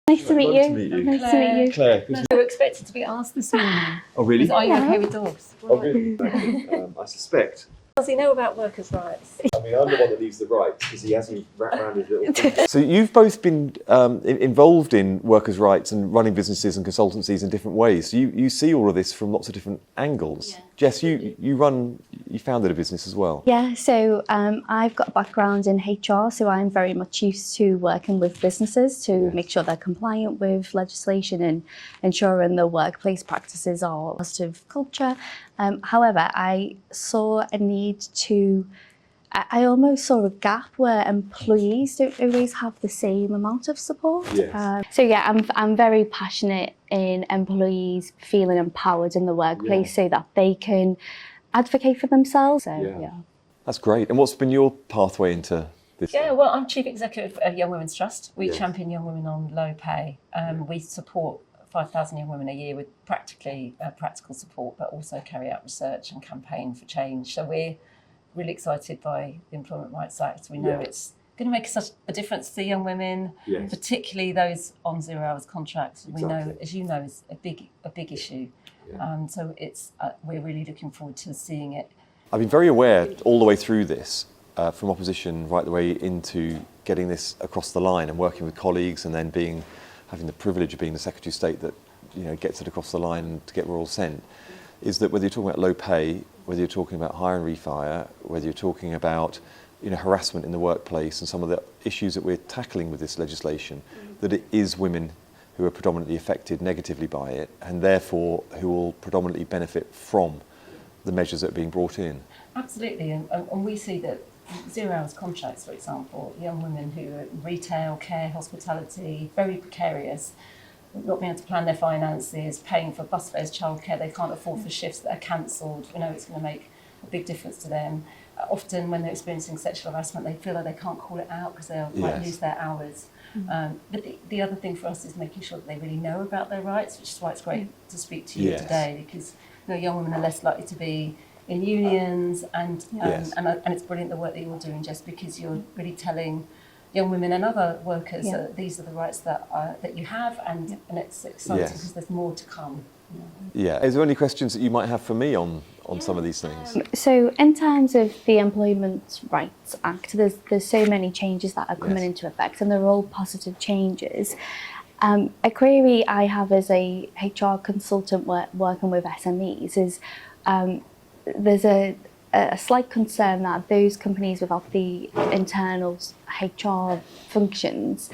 Nice to meet you. to meet you. Nice to meet you. Claire. We were expected to be asked this morning. Oh, really? Are you okay with dogs? Oh, really? I suspect. Does he know about workers' rights? I mean, I'm the one that needs the rights because he hasn't wrapped around his little finger. So you've both been involved in workers' rights and running businesses and consultancies in different ways. So you see all of this from lots of different angles. Yeah. Jess, you founded a business as well. Yeah, so I've got a background in HR, so I'm very much used to working with businesses to make sure they're compliant with legislation and ensuring the workplace practices are positive culture. However, I saw a need I almost saw a gap where employees don't always have the same amount of support. Yes. So yeah, I'm very passionate in employees feeling empowered in the workplace so that they can advocate for themselves. So yeah. That's great. And what's been your pathway into this? Yeah, well, I'm Chief Executive of Young Women's Trust. We champion young women on low pay. We support 5,000 young women a year with practical support, but also carry out research and campaign for change. So we're really excited by the Employment Rights Act. We know it's going to make such a difference to young women, particularly those on 0 hours contracts. We know, as you know, is a big issue. So it's we're really looking forward to seeing it. I've been very aware all the way through this, from opposition right the way into getting this across the line and working with colleagues, and then having the privilege of being the Secretary of State that gets it across the line and to get we're all sent, is that whether you're talking about low pay, whether you're talking about hire and refire, whether you're talking about harassment in the workplace and some of the issues that we're tackling with this legislation, that it is women who are predominantly affected negatively by it, and therefore who will predominantly benefit from the measures that are being brought in. Absolutely, and we see that 0 hours contracts, for example, young women who are in retail, care, hospitality, very precarious, not being able to plan their finances, paying for bus fares, childcare, they can't afford for shifts that are cancelled. We know it's going to make a big difference to them. Often when they're experiencing sexual harassment, they feel like they can't call it out because they might lose their hours. But the other thing for us is making sure that they really know about their rights, which is why it's great to speak to you today, because young women are less likely to be in unions, and it's brilliant the work that you're doing, just because you're really telling young women and other workers that these are the rights that you have, and it's exciting because there's more to come. Yeah. Is there any questions that you might have for me on some of these things? So in terms of the Employment Rights Act, there's so many changes that are coming into effect, and they're all positive changes. A query I have as a HR consultant working with SMEs is there's a slight concern that those companies without the internal HR functions,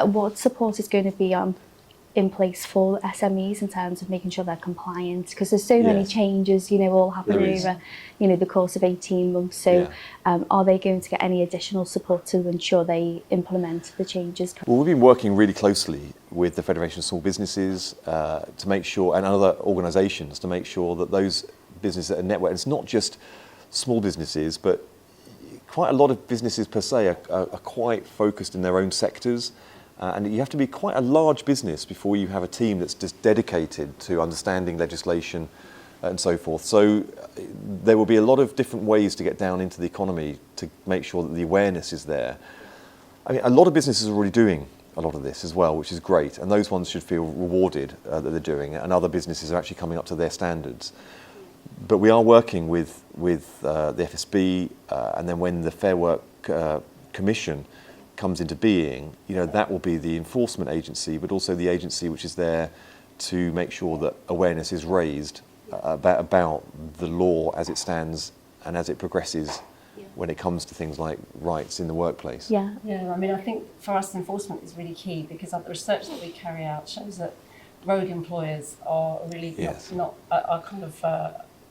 what support is going to be in place for SMEs in terms of making sure they're compliant, because there's so many changes, all happening over, the course of 18 months. So are they going to get any additional support to ensure they implement the changes? Well, we've been working really closely with the Federation of Small Businesses to make sure, and other organisations, to make sure that those businesses that are networked, it's not just small businesses, but quite a lot of businesses per se are quite focused in their own sectors. And you have to be quite a large business before you have a team that's just dedicated to understanding legislation and so forth. So there will be a lot of different ways to get down into the economy to make sure that the awareness is there. I mean, a lot of businesses are already doing a lot of this as well, which is great. And those ones should feel rewarded that they're doing it. And other businesses are actually coming up to their standards. But we are working with the FSB, and then when the Fair Work Commission comes into being, that will be the enforcement agency, but also the agency which is there to make sure that awareness is raised about the law as it stands and as it progresses when it comes to things like rights in the workplace. Yeah, I mean, I think for us enforcement is really key, because the research that we carry out shows that rogue employers are really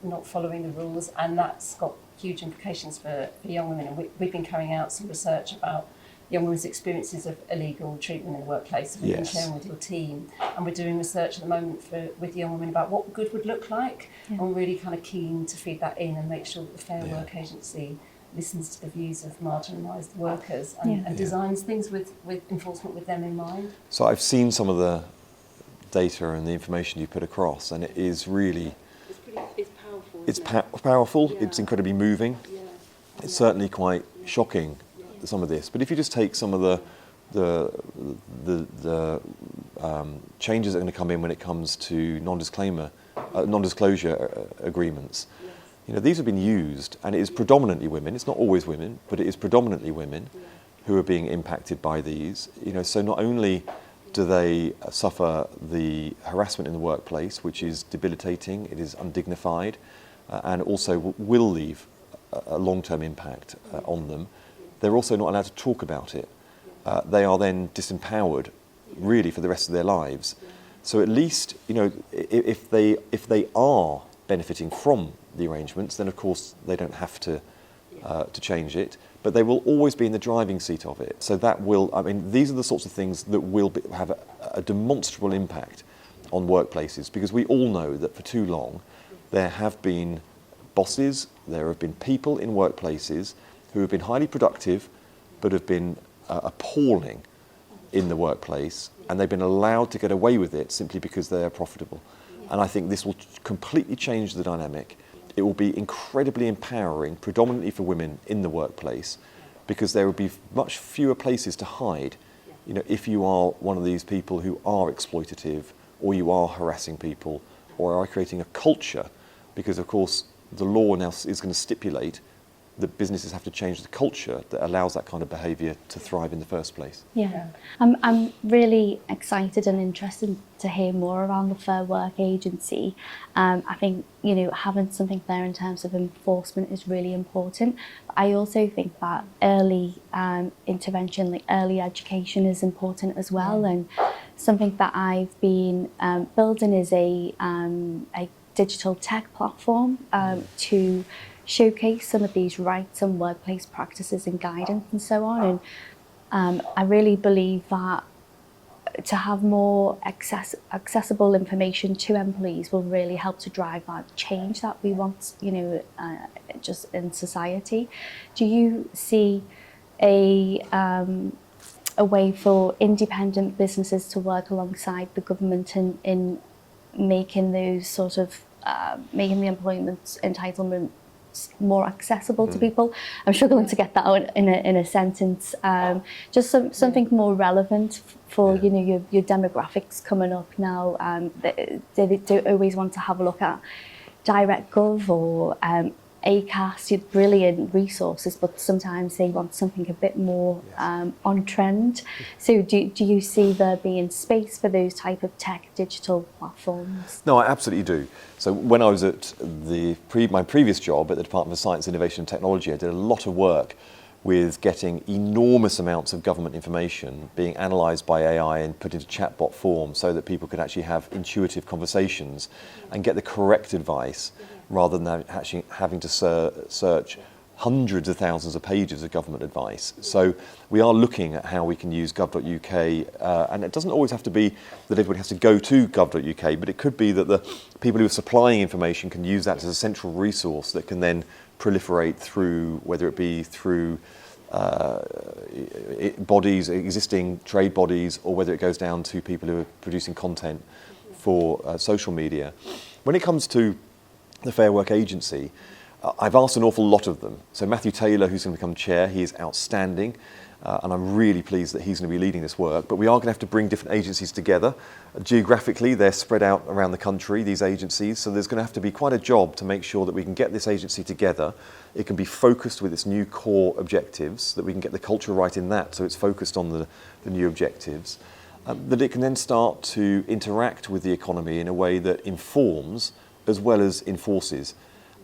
not following the rules, and that's got huge implications for young women. And we've been carrying out some research about young women's experiences of illegal treatment in the workplace. We've been sharing with your team, and we're doing research at the moment with young women about what good would look like, and we're really kind of keen to feed that in and make sure that the Fair Work Agency listens to the views of marginalised workers and designs things with enforcement with them in mind. So I've seen some of the data and the information you put across, and it is really... It's powerful, it's incredibly moving. It's certainly quite shocking, some of this. But if you just take some of the the changes that are going to come in when it comes to non-disclosure agreements. You know, these have been used, and it is predominantly women. It's not always women, but it is predominantly women who are being impacted by these. You know, so not only do they suffer the harassment in the workplace, which is debilitating, it is undignified, and also will leave a long-term impact on them. They're also not allowed to talk about it. They are then disempowered, really, for the rest of their lives. So at least, you know, if they are benefiting from the arrangements, then of course they don't have to change it. But they will always be in the driving seat of it. So that will, I mean, these are the sorts of things that will have a demonstrable impact on workplaces, because we all know that for too long there have been bosses, there have been people in workplaces who have been highly productive but have been appalling in the workplace, and they've been allowed to get away with it simply because they are profitable. And I think this will completely change the dynamic. It will be incredibly empowering, predominantly for women in the workplace, because there will be much fewer places to hide. You know, if you are one of these people who are exploitative, or you are harassing people, or are creating a culture, because of course the law now is going to stipulate that businesses have to change the culture that allows that kind of behaviour to thrive in the first place. Yeah, I'm really excited and interested to hear more around the Fair Work Agency. I think, you know, having something there in terms of enforcement is really important. But I also think that early intervention, like early education, is important as well. And something that I've been building is a digital tech platform to showcase some of these rights and workplace practices and guidance and so on. And I really believe that to have more accessible information to employees will really help to drive that change that we want, you know, just in society. Do you see a way for independent businesses to work alongside the government in making those sort of making the employment entitlement more accessible to people? I'm struggling to get that out in a sentence. Just something more relevant for you know your demographics coming up now. They don't always want to have a look at DirectGov or ACAS, brilliant resources, but sometimes they want something a bit more on trend. So do you see there being space for those type of tech digital platforms? No, I absolutely do. So when I was at my previous job at the Department for Science, Innovation and Technology, I did a lot of work with getting enormous amounts of government information being analysed by AI and put into chatbot form so that people could actually have intuitive conversations and get the correct advice, rather than actually having to search hundreds of thousands of pages of government advice. So we are looking at how we can use gov.uk, and it doesn't always have to be that everybody has to go to gov.uk, but it could be that the people who are supplying information can use that as a central resource that can then proliferate through, whether it be through bodies, existing trade bodies, or whether it goes down to people who are producing content for social media. When it comes to the Fair Work Agency, I've asked an awful lot of them. So Matthew Taylor, who's going to become chair, he is outstanding, and I'm really pleased that he's going to be leading this work. But we are going to have to bring different agencies together. Geographically, they're spread out around the country, these agencies, so there's going to have to be quite a job to make sure that we can get this agency together. It can be focused with its new core objectives, that we can get the culture right in that, so it's focused on the new objectives. That it can then start to interact with the economy in a way that informs as well as enforces.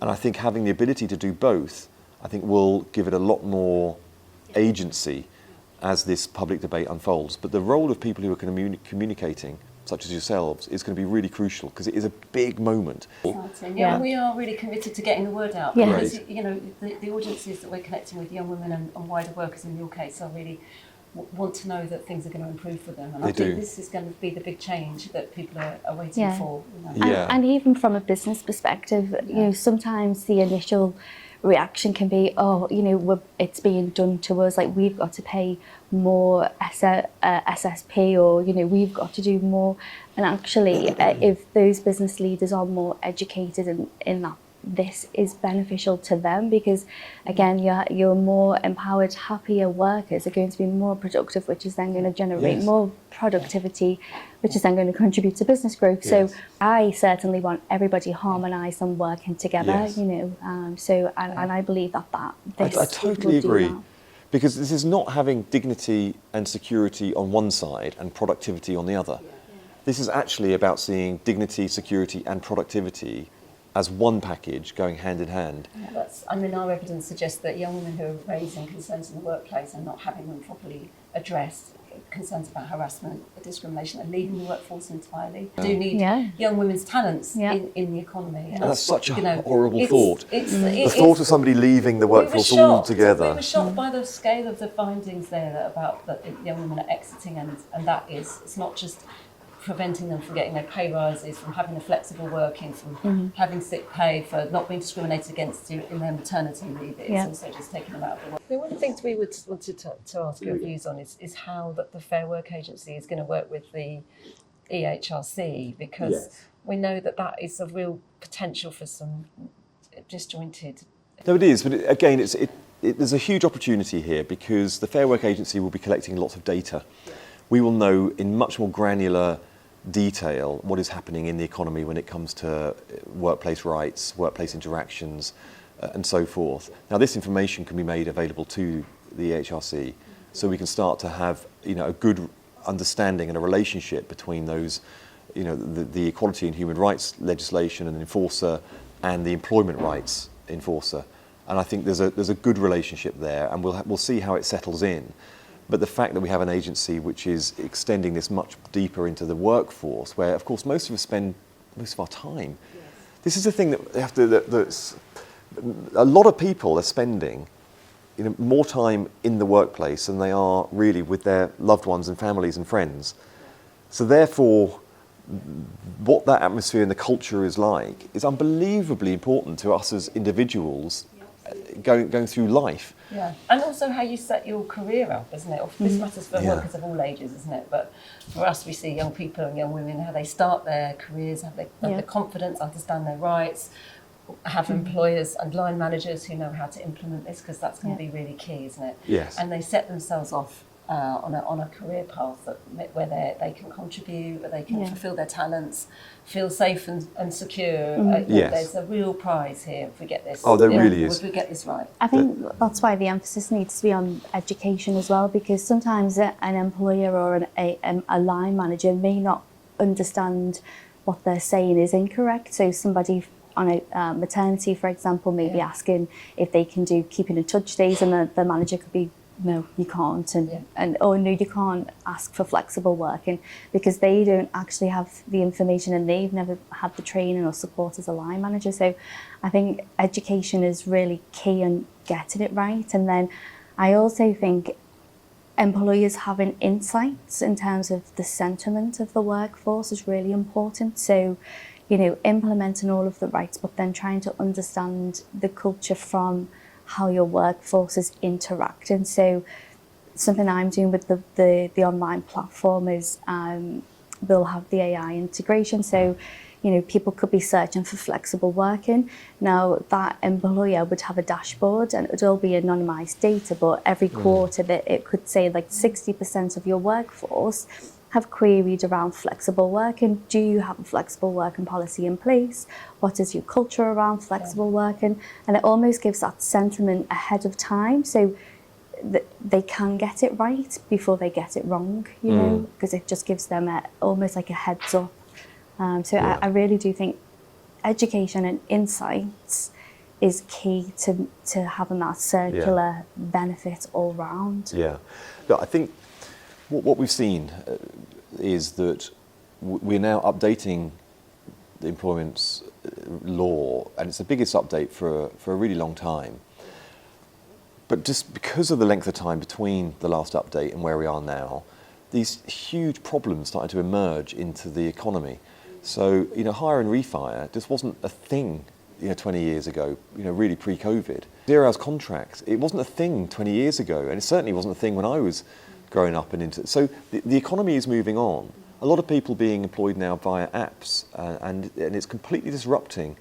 And I think having the ability to do both, I think will give it a lot more agency as this public debate unfolds. But the role of people who are communicating, such as yourselves, is going to be really crucial, because it is a big moment. Yeah, we are really committed to getting the word out. Yeah. Because, you know, the audiences that we're connecting with, young women and wider workers in your case, are really want to know that things are going to improve for them, and I think this is going to be the big change that people are waiting for. You know. And even from a business perspective, you know, sometimes the initial reaction can be, oh, you know, it's being done to us, like we've got to pay more SSP, or, you know, we've got to do more. And actually, if those business leaders are more educated in that this is beneficial to them, because again, you're more empowered, happier workers are going to be more productive, which is then going to generate Yes. more productivity, which is then going to contribute to business growth. So Yes. I certainly want everybody harmonised and working together, Yes. you know. And I believe that this I totally will do agree. that. Because this is not having dignity and security on one side and productivity on the other. This is actually about seeing dignity, security and productivity as one package going hand in hand. Yeah, our evidence suggests that young women who are raising concerns in the workplace and not having them properly addressed, concerns about harassment, discrimination, are leaving the workforce entirely. Do need young women's talents in the economy. And that's such a horrible thought. The thought of somebody leaving the workforce altogether. We were shocked by the scale of the findings there about that young women are exiting, and that is, it's not just preventing them from getting their pay rises, from having a flexible working, from having sick pay, for not being discriminated against in their maternity leave. It's also just taking them out of the work. One of the things we wanted to ask your views on is how the Fair Work Agency is going to work with the EHRC, because we know that is a real potential for some disjointed. No, it is, but again, there's a huge opportunity here, because the Fair Work Agency will be collecting lots of data. We will know in much more granular detail what is happening in the economy when it comes to workplace rights, workplace interactions, and so forth. Now, this information can be made available to the HRC, so we can start to have, you know, a good understanding and a relationship between those, you know, the equality and human rights legislation and enforcer and the employment rights enforcer. And I think there's a good relationship there, and we'll see how it settles in. But the fact that we have an agency which is extending this much deeper into the workforce, where, of course, most of us spend most of our time. Yes. This is the thing that they have to. That's a lot of people are spending, you know, more time in the workplace than they are really with their loved ones and families and friends. So therefore, what that atmosphere and the culture is like is unbelievably important to us as individuals going through life. Yeah, and also how you set your career up, isn't it? This matters for workers of all ages, isn't it? But for us, we see young people and young women, how they start their careers, have the confidence, understand their rights, have employers and line managers who know how to implement this, because that's going to be really key, isn't it? Yes. And they set themselves off on a career path where they can contribute, where they can fulfil their talents, feel safe and secure. There's a real prize here if we get this. Oh, there really is. If we get this right. I think that's why the emphasis needs to be on education as well, because sometimes an employer or a line manager may not understand what they're saying is incorrect. So somebody on a maternity, for example, may be asking if they can do keeping in touch days, and the manager could be, no, you can't, and oh no, you can't ask for flexible working, because they don't actually have the information and they've never had the training or support as a line manager. So I think education is really key in getting it right. And then I also think employers having insights in terms of the sentiment of the workforce is really important. So, you know, implementing all of the rights, but then trying to understand the culture from how your workforce is interacting. So something I'm doing with the online platform is we'll have the AI integration. So, you know, people could be searching for flexible working. Now, that employer would have a dashboard and it would all be anonymized data, but every quarter that it could say like 60% of your workforce have queried around flexible working. Do you have a flexible working policy in place? What is your culture around flexible working? And it almost gives that sentiment ahead of time, so that they can get it right before they get it wrong, you know, because it just gives them almost like a heads up. I really do think education and insights is key to having that circular benefit all round. Yeah. Look, I think what we've seen is that we're now updating the employment law, and it's the biggest update for a really long time. But just because of the length of time between the last update and where we are now, these huge problems started to emerge into the economy. So, you know, hire and refire just wasn't a thing, you know, 20 years ago, you know, really pre-COVID. 0 hours contracts, it wasn't a thing 20 years ago, and it certainly wasn't a thing when I was growing up and into. So the economy is moving on. A lot of people being employed now via apps, and it's completely disrupting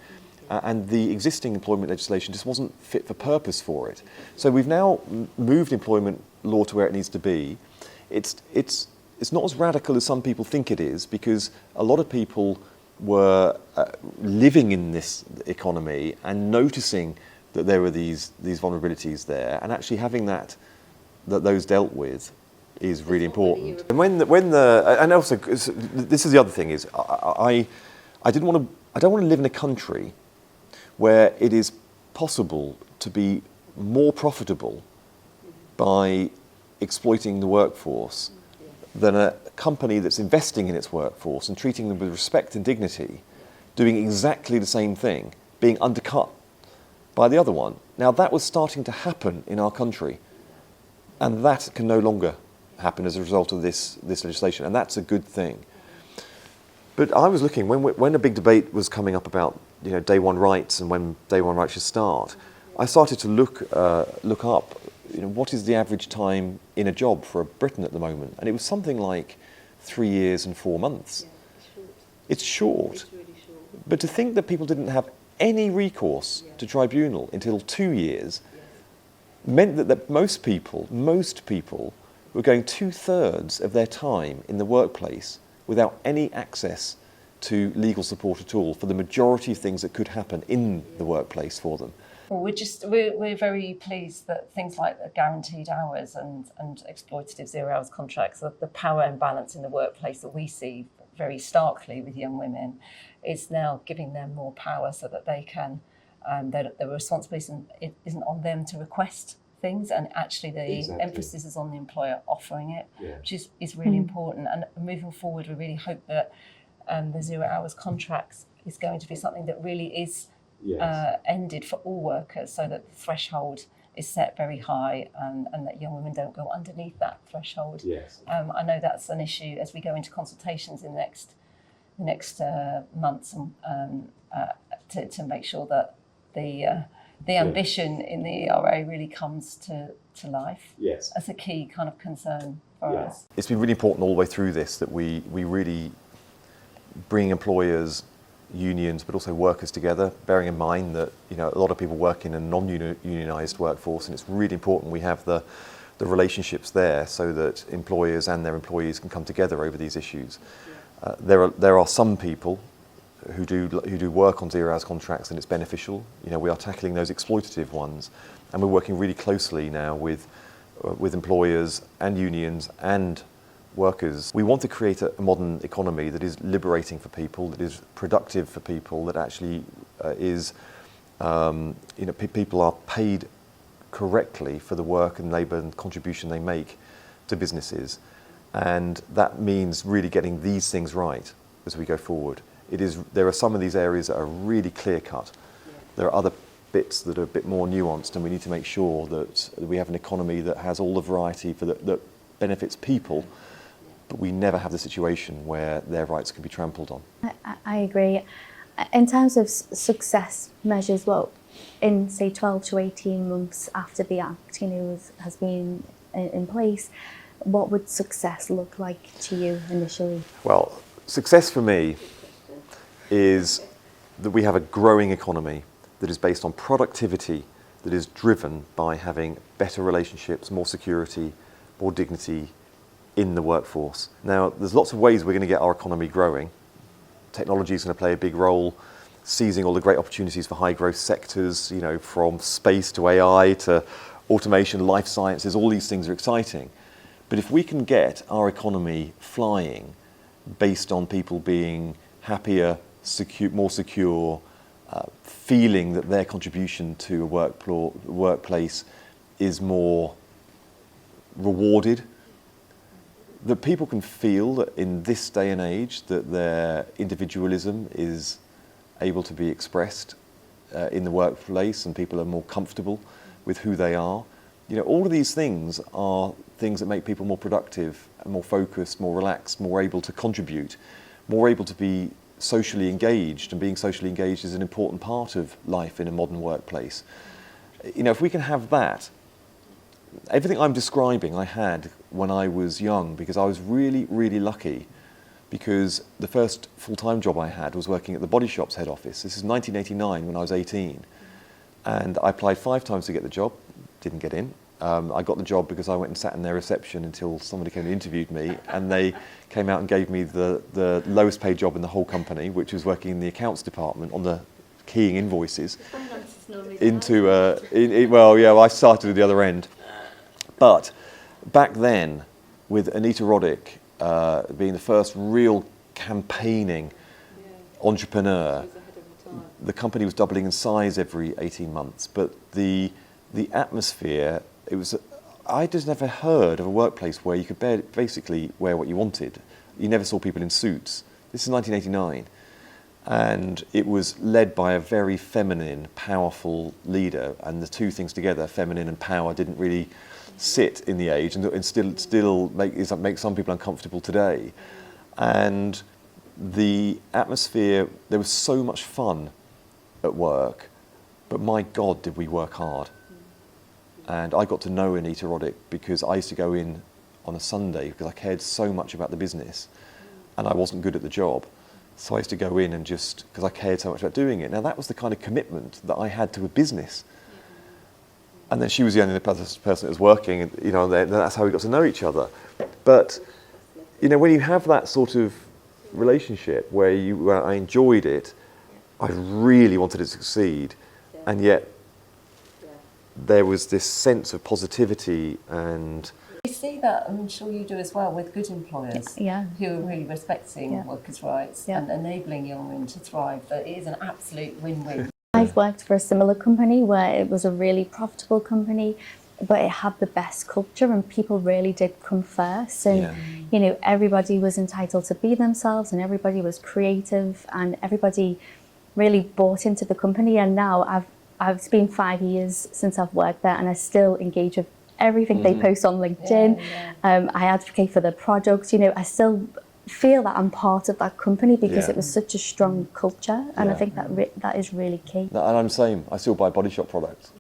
and the existing employment legislation just wasn't fit for purpose for it. So we've now moved employment law to where it needs to be. It's not as radical as some people think it is, because a lot of people were living in this economy and noticing that there were these vulnerabilities there, and actually having those dealt with is really important. And and also this is the other thing is I don't want to live in a country where it is possible to be more profitable by exploiting the workforce than a company that's investing in its workforce and treating them with respect and dignity, doing exactly the same thing, being undercut by the other one. Now, that was starting to happen in our country, and that can no longer happen as a result of this legislation, and that's a good thing. But I was looking, when a big debate was coming up about day one rights and when day one rights should start, I started to look up what is the average time in a job for Britain at the moment, and it was something like 3 years and 4 months. Yeah, it's short. It's really short. But to think that people didn't have any recourse to tribunal until 2 years meant that most people were going 2/3 of their time in the workplace without any access to legal support at all for the majority of things that could happen in the workplace for them. Well, we're very pleased that things like the guaranteed hours and exploitative 0 hours contracts, the power imbalance in the workplace that we see very starkly with young women, is now giving them more power so that they can, the responsibility isn't on them to request things, and actually the emphasis is on the employer offering it, which is really important. And moving forward, we really hope that the 0 hours contracts is going to be something that really is ended for all workers, so that the threshold is set very high, and that young women don't go underneath that threshold. I know that's an issue as we go into consultations in the next months, to make sure that the ambition in the ERA really comes to life. As a key kind of concern for us. It's been really important all the way through this that we really bring employers, unions, but also workers together, bearing in mind that a lot of people work in a non-unionised workforce, and it's really important we have the relationships there so that employers and their employees can come together over these issues. There are some people who do work on 0 hours contracts, and it's beneficial. We are tackling those exploitative ones, and we're working really closely now with employers and unions and workers. We want to create a modern economy that is liberating for people, that is productive for people, that actually people are paid correctly for the work and labour and contribution they make to businesses, and that means really getting these things right as we go forward. There are some of these areas that are really clear cut. There are other bits that are a bit more nuanced, and we need to make sure that we have an economy that has all the variety that benefits people, but we never have the situation where their rights can be trampled on. I agree. In terms of success measures, well, in say 12 to 18 months after the Act has been in place, what would success look like to you initially? Well, success for me is that we have a growing economy that is based on productivity, that is driven by having better relationships, more security, more dignity in the workforce. Now, there's lots of ways we're going to get our economy growing. Technology is going to play a big role, seizing all the great opportunities for high growth sectors, from space to AI to automation, life sciences, all these things are exciting. But if we can get our economy flying based on people being happier, more secure, feeling that their contribution to a workplace is more rewarded, that people can feel that in this day and age that their individualism is able to be expressed in the workplace, and people are more comfortable with who they are. All of these things are things that make people more productive, more focused, more relaxed, more able to contribute, more able to be socially engaged, and being socially engaged is an important part of life in a modern workplace. If we can have that, everything I'm describing I had when I was young, because I was really, really lucky because the first full-time job I had was working at the Body Shop's head office. This is 1989 when I was 18. And I applied 5 times to get the job, didn't get in. I got the job because I went and sat in their reception until somebody came and interviewed me, and they came out and gave me the lowest paid job in the whole company, which was working in the accounts department on the keying invoices into, well, I started at the other end. But back then, with Anita Roddick being the first real campaigning entrepreneur, the company was doubling in size every 18 months, but the atmosphere, I just never heard of a workplace where you could basically wear what you wanted. You never saw people in suits. This is 1989. And it was led by a very feminine, powerful leader, and the two things together, feminine and power, didn't really sit in the age, and still make some people uncomfortable today. And the atmosphere, there was so much fun at work, but my God, did we work hard. And I got to know Anita Roddick because I used to go in on a Sunday because I cared so much about the business and I wasn't good at the job. So I used to go in and just, because I cared so much about doing it. Now that was the kind of commitment that I had to a business. And then she was the only person that was working, and that's how we got to know each other. But when you have that sort of relationship where I enjoyed it, I really wanted it to succeed, and yet there was this sense of positivity. And you see that, I'm sure you do as well, with good employers who are really respecting workers' rights and enabling young women to thrive. That it is an absolute win-win. I've worked for a similar company where it was a really profitable company, but it had the best culture and people really did come first. And, everybody was entitled to be themselves and everybody was creative and everybody really bought into the company. And now it's been 5 years since I've worked there and I still engage with everything they post on LinkedIn. I advocate for their products. I still feel that I'm part of that company because it was such a strong culture, and I think that is really key. And I'm the same. I still buy Body Shop products.